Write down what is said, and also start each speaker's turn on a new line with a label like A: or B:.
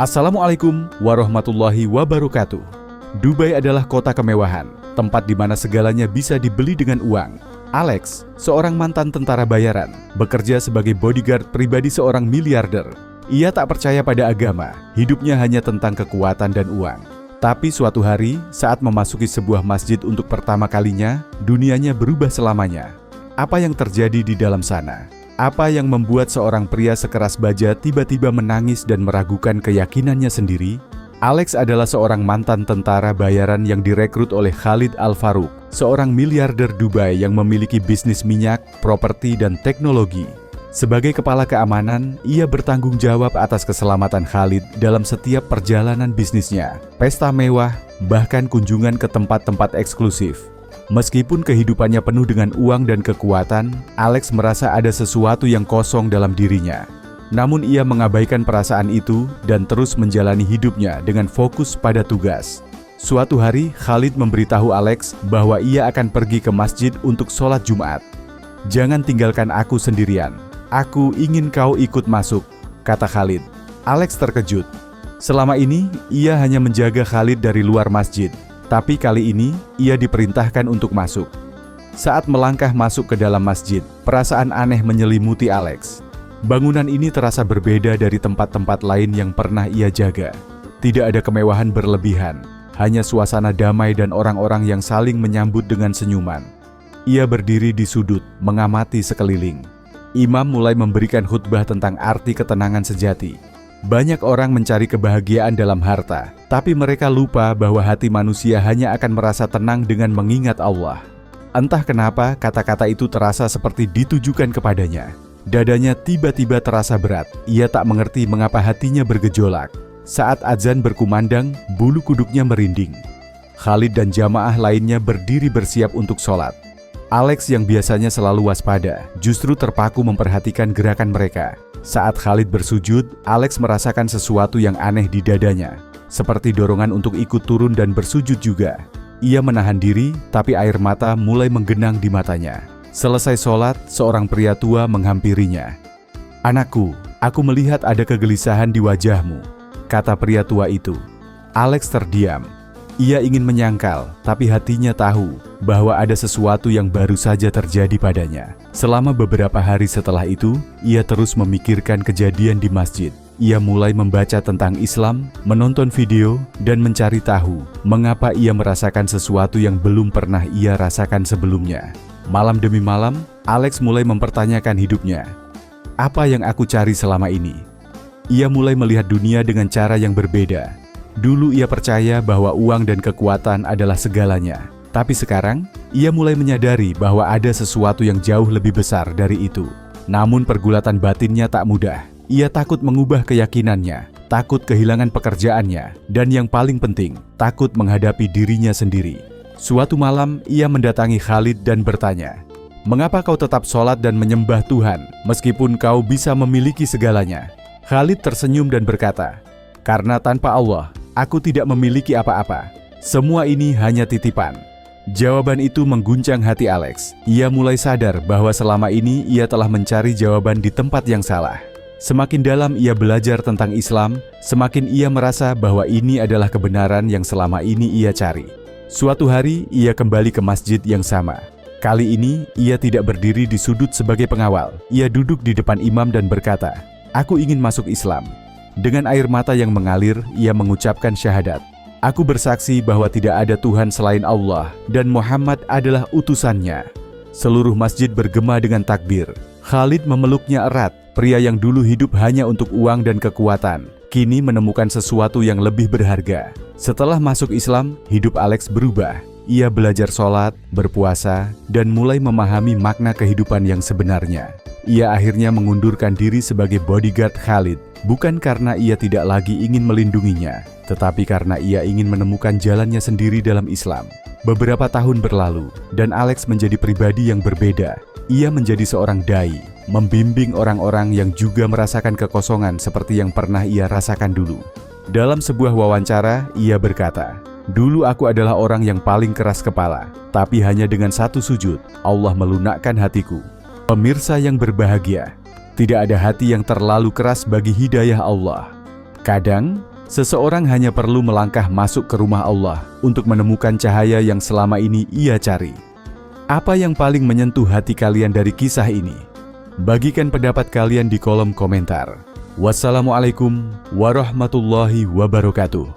A: Assalamualaikum warahmatullahi wabarakatuh. Dubai adalah kota kemewahan, tempat di mana segalanya bisa dibeli dengan uang. Alex, seorang mantan tentara bayaran, bekerja sebagai bodyguard pribadi seorang miliarder. Ia tak percaya pada agama, hidupnya hanya tentang kekuatan dan uang. Tapi suatu hari, saat memasuki sebuah masjid untuk pertama kalinya, dunianya berubah selamanya. Apa yang terjadi di dalam sana? Apa yang membuat seorang pria sekeras baja tiba-tiba menangis dan meragukan keyakinannya sendiri? Alex adalah seorang mantan tentara bayaran yang direkrut oleh Khalid Al-Farouq, seorang miliarder Dubai yang memiliki bisnis minyak, properti, dan teknologi. Sebagai kepala keamanan, ia bertanggung jawab atas keselamatan Khalid dalam setiap perjalanan bisnisnya, pesta mewah, bahkan kunjungan ke tempat-tempat eksklusif. Meskipun kehidupannya penuh dengan uang dan kekuatan, Alex merasa ada sesuatu yang kosong dalam dirinya. Namun ia mengabaikan perasaan itu dan terus menjalani hidupnya dengan fokus pada tugas. Suatu hari, Khalid memberitahu Alex bahwa ia akan pergi ke masjid untuk sholat Jumat. "Jangan tinggalkan aku sendirian. Aku ingin kau ikut masuk," kata Khalid. Alex terkejut. Selama ini, ia hanya menjaga Khalid dari luar masjid. Tapi kali ini, ia diperintahkan untuk masuk. Saat melangkah masuk ke dalam masjid, perasaan aneh menyelimuti Alex. Bangunan ini terasa berbeda dari tempat-tempat lain yang pernah ia jaga. Tidak ada kemewahan berlebihan, hanya suasana damai dan orang-orang yang saling menyambut dengan senyuman. Ia berdiri di sudut, mengamati sekeliling. Imam mulai memberikan khutbah tentang arti ketenangan sejati. Banyak orang mencari kebahagiaan dalam harta, tapi mereka lupa bahwa hati manusia hanya akan merasa tenang dengan mengingat Allah. Entah kenapa kata-kata itu terasa seperti ditujukan kepadanya. Dadanya tiba-tiba terasa berat. Ia tak mengerti mengapa hatinya bergejolak. Saat azan berkumandang, bulu kuduknya merinding. Khalid dan jamaah lainnya berdiri bersiap untuk sholat. Alex yang biasanya selalu waspada, justru terpaku memperhatikan gerakan mereka. Saat Khalid bersujud, Alex merasakan sesuatu yang aneh di dadanya, seperti dorongan untuk ikut turun dan bersujud juga. Ia menahan diri, tapi air mata mulai menggenang di matanya. Selesai sholat, seorang pria tua menghampirinya. "Anakku, aku melihat ada kegelisahan di wajahmu," kata pria tua itu. Alex terdiam. Ia ingin menyangkal, tapi hatinya tahu bahwa ada sesuatu yang baru saja terjadi padanya. Selama beberapa hari setelah itu, ia terus memikirkan kejadian di masjid. Ia mulai membaca tentang Islam, menonton video, dan mencari tahu mengapa ia merasakan sesuatu yang belum pernah ia rasakan sebelumnya. Malam demi malam, Alex mulai mempertanyakan hidupnya. Apa yang aku cari selama ini? Ia mulai melihat dunia dengan cara yang berbeda. Dulu ia percaya bahwa uang dan kekuatan adalah segalanya. Tapi sekarang, ia mulai menyadari bahwa ada sesuatu yang jauh lebih besar dari itu. Namun pergulatan batinnya tak mudah. Ia takut mengubah keyakinannya, takut kehilangan pekerjaannya, dan yang paling penting, takut menghadapi dirinya sendiri. Suatu malam, ia mendatangi Khalid dan bertanya, "Mengapa kau tetap sholat dan menyembah Tuhan, meskipun kau bisa memiliki segalanya?" Khalid tersenyum dan berkata, "Karena tanpa Allah, aku tidak memiliki apa-apa. Semua ini hanya titipan." Jawaban itu mengguncang hati Alex. Ia mulai sadar bahwa selama ini ia telah mencari jawaban di tempat yang salah. Semakin dalam ia belajar tentang Islam, semakin ia merasa bahwa ini adalah kebenaran yang selama ini ia cari. Suatu hari, ia kembali ke masjid yang sama. Kali ini, ia tidak berdiri di sudut sebagai pengawal. Ia duduk di depan imam dan berkata, "Aku ingin masuk Islam." Dengan air mata yang mengalir, ia mengucapkan syahadat. "Aku bersaksi bahwa tidak ada Tuhan selain Allah dan Muhammad adalah utusannya." Seluruh masjid bergema dengan takbir. Khalid memeluknya erat. Pria yang dulu hidup hanya untuk uang dan kekuatan, kini menemukan sesuatu yang lebih berharga. Setelah masuk Islam, hidup Alex berubah. Ia belajar sholat, berpuasa, dan mulai memahami makna kehidupan yang sebenarnya. Ia akhirnya mengundurkan diri sebagai bodyguard Khalid. Bukan karena ia tidak lagi ingin melindunginya, tetapi karena ia ingin menemukan jalannya sendiri dalam Islam. Beberapa tahun berlalu, dan Alex menjadi pribadi yang berbeda. Ia menjadi seorang dai, membimbing orang-orang yang juga merasakan kekosongan seperti yang pernah ia rasakan dulu. Dalam sebuah wawancara, ia berkata, "Dulu aku adalah orang yang paling keras kepala, tapi hanya dengan satu sujud, Allah melunakkan hatiku." Pemirsa yang berbahagia, tidak ada hati yang terlalu keras bagi hidayah Allah. Kadang, Seseorang hanya perlu melangkah masuk ke rumah Allah untuk menemukan cahaya yang selama ini ia cari. Apa yang paling menyentuh hati kalian dari kisah ini? Bagikan pendapat kalian di kolom komentar. Wassalamualaikum warahmatullahi wabarakatuh.